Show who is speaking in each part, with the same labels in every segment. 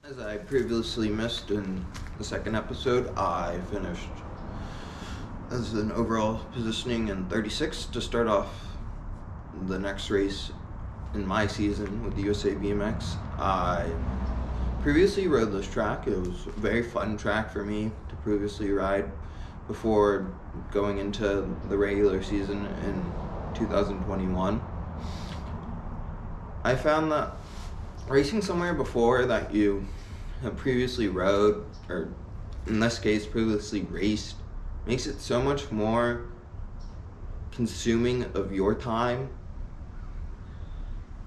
Speaker 1: As I previously missed in the second episode, I finished as an overall positioning in 36 to start off the next race in my season with the USA BMX. I previously rode this track. It was a very fun track for me to previously ride before going into the regular season in 2021. I found that racing somewhere before that you have previously rode, or in this case previously raced, makes it so much more consuming of your time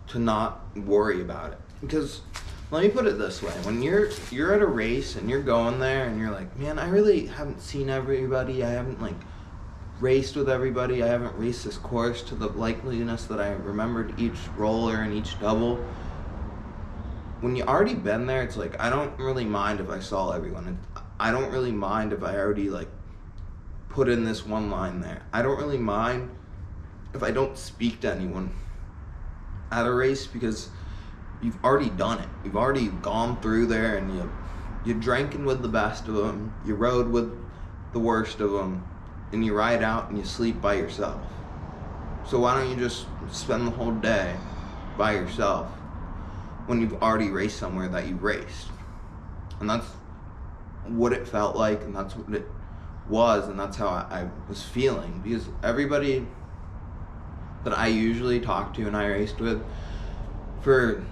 Speaker 1: to not worry about it. Because let me put it this way, when you're at a race and you're going there and you're like, man, I really haven't seen everybody, I haven't raced with everybody, I haven't raced this course to the likeliness that I remembered each roller and each double. When you already been there, it's like, I don't really mind if I saw everyone. I don't really mind if I already put in this one line there. I don't really mind if I don't speak to anyone at a race, because you've already done it. You've already gone through there, and you're drinking with the best of them, you rode with the worst of them, and you ride out and you sleep by yourself. So why don't you just spend the whole day by yourself when you've already raced somewhere that you've raced? And that's what it felt like, and that's what it was, and that's how I was feeling. Because everybody that I usually talk to and I raced with for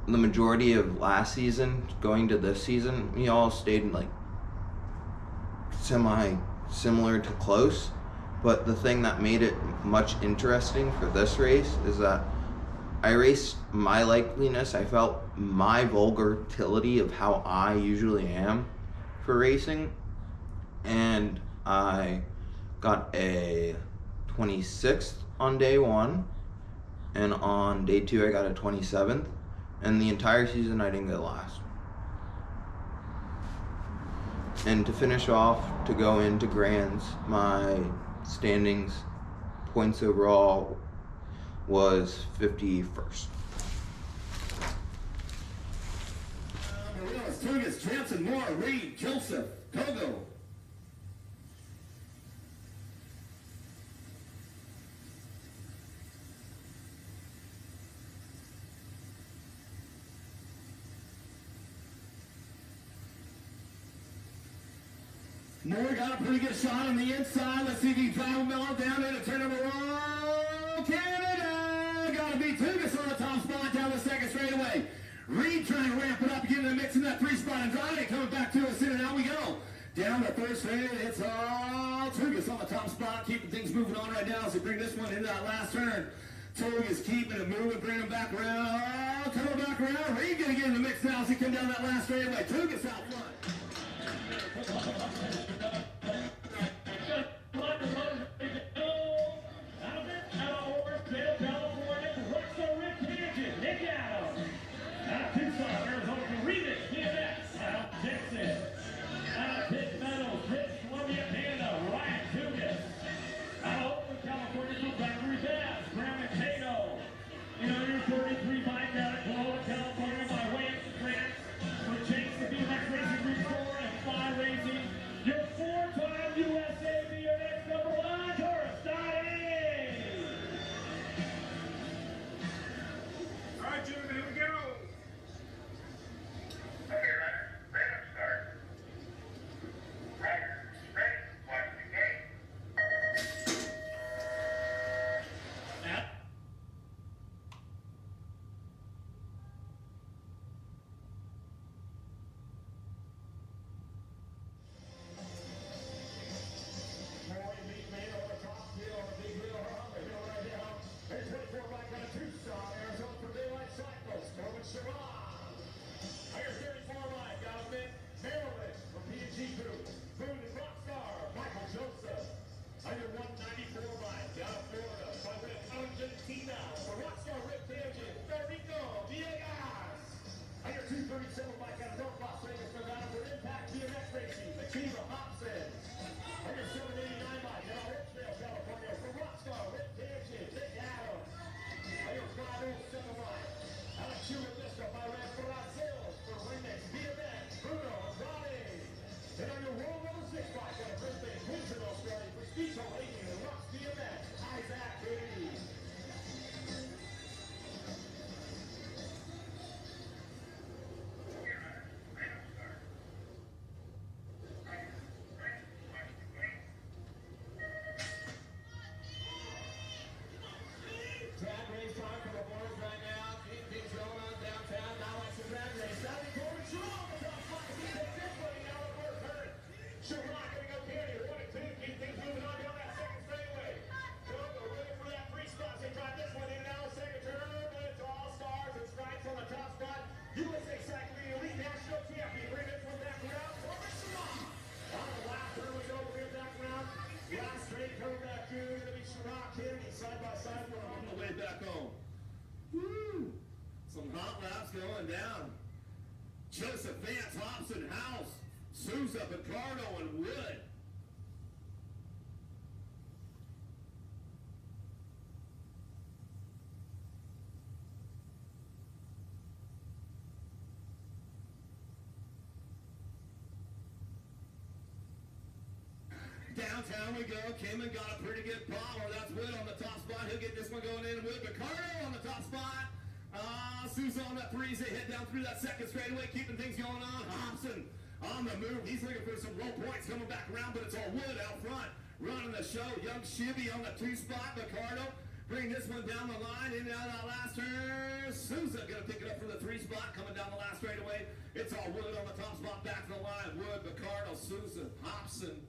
Speaker 1: the majority of last season going to this season, we all stayed in semi-similar to close. But the thing that made it much interesting for this race is that I raced my likeliness. I felt my volatility of how I usually am for racing, and I got a 26th on day one, and on day two I got a 27th, and the entire season I didn't get last. And to finish off, to go into Grands, my standings, points overall, was 51st.
Speaker 2: Morales, Turgis, Jansen, Moore, Reed, Joseph, Togo. Moore got a pretty good shot on the inside. Let's see if he can drive him all down into turn number one. Canada! Gotta beat Tugas on the top spot down the second straightaway. Reed trying to ramp it up, getting the mix in that three-spot and drive it. Coming back to us in, and out we go. Down the third straight, it's all Tugas on the top spot, keeping things moving on right now as we bring this one into that last turn. Tugas keeping it moving, bringing him back around, coming back around. Reed gonna get in the mix now as he come down that last straightaway. Tugas out front.
Speaker 3: Your 4
Speaker 2: coming down. Joseph Vance, Hobson, House, Souza, Picardo, and Wood. Downtown we go. Kamen got a pretty good bomber. That's Wood on the top spot. He'll get this one going in. Wood, Picardo on the top spot. Souza on that three. They head down through that second straightaway, keeping things going on. Hobson on the move. He's looking for some low points coming back around, but it's all Wood out front running the show. Young Shivy on the two spot. Picardo bring this one down the line. In and out of that last turn. Souza going to pick it up for the three spot coming down the last straightaway. It's all Wood on the top spot. Back to the line. Wood, Picardo, Souza, Hobson.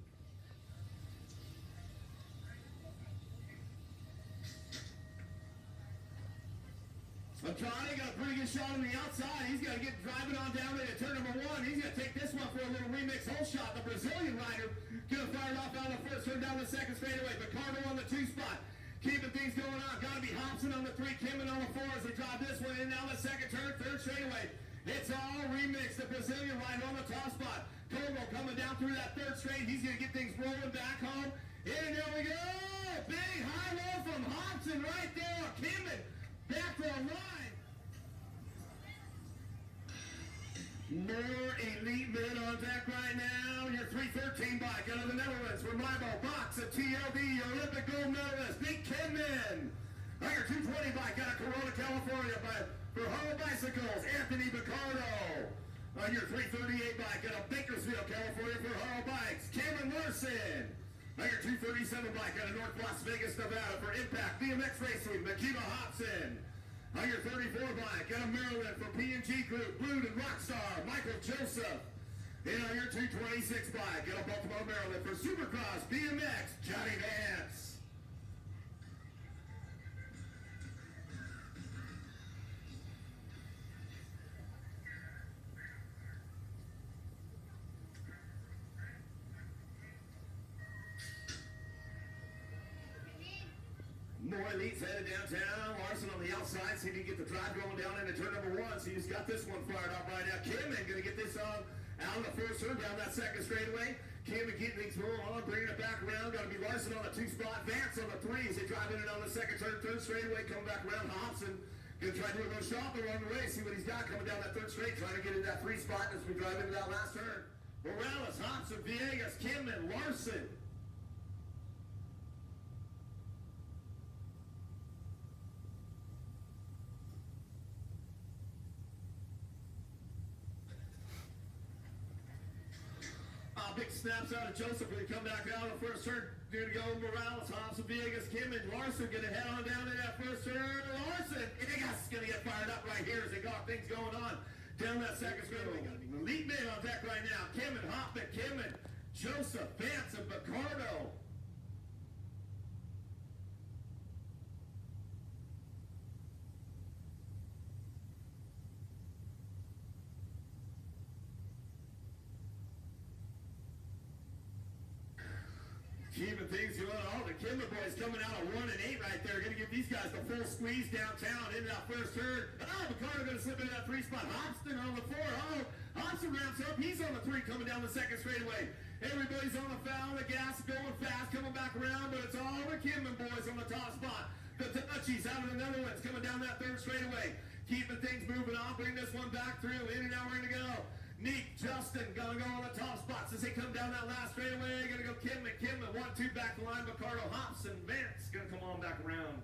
Speaker 2: Andrade got a pretty good shot on the outside. He's got to get driving on down into turn number one. He's going to take this one for a little remix hole shot. The Brazilian rider going to fire it off out of the first, turn down the second straightaway. Picardo on the two spot. Keeping things going on. Got to be Hobson on the three, Kimmon on the four as they drive this one in down the second turn, third straightaway. It's all remixed. The Brazilian rider on the top spot. Kogo coming down through that third straight. He's going to get things rolling back home. In and there we go. Big high low from Hobson right there. Kimmon back to the line. More elite men on deck right now. Your 313 bike out of the Netherlands from Libo, Box, a TLD Olympic gold medalist, Nick Kidman. Your 220 bike out of Corona, California for Hollow Bicycles, Anthony Picardo. Your 338 bike out of Bakersfield, California for Hollow Bikes, Cameron Larson. Your 237 bike out of North Las Vegas, Nevada for Impact BMX Racing, Makima Hobson. Your 34 bike out of Maryland for P&G Group, Blue and Rockstar, Michael Joseph. And your 226 bike out of Baltimore, Maryland for Supercross BMX, Johnny Vance. More elites headed downtown. Larson on the outside. See if he can get the drive going down into turn number one. So he's got this one fired up right now. Kimmon going to get this on out of the first turn down that second straightaway. Kimmon getting things rolling on, bringing it back around. Got to be Larson on the two spot. Vance on the three as they drive in and on the second turn, third straightaway. Coming back around. Hobson going to try to do a little shop along the way. See what he's got coming down that third straight. Trying to get in that three spot as we drive into that last turn. Morales, Hobson, Villegas, Kimmon, Larson. Big snaps out of Joseph when he come back out of the first turn. Going to go Morales, Hobson, Villegas, Kimmon, Larson going to head on down in that first turn. Larson, Villegas going to get fired up right here as they got things going on down that second straightaway. Elite men on deck right now. Kimmon, Hoffman, Kimmon, Joseph, Vance, and Picardo. Keeping things going on. The Kimber boys coming out of 1 and 8 right there. Going to give these guys the full squeeze downtown into that first turn. Oh, Picardo going to slip into that three spot. Hobson on the four. Oh, Hobson ramps up. He's on the three coming down the second straightaway. Everybody's on the foul. The gas is going fast coming back around, but it's all the Kimber boys on the top spot. The Dutchies out of the Netherlands coming down that third straightaway. Keeping things moving on. Bring this one back through. In and out we're going to go. Neek, Justin, gonna go on the top spots as they come down that last straightaway. Gonna go Kimmon, 1-2 back the line. Picardo, Hobson, Vance, gonna come on back around.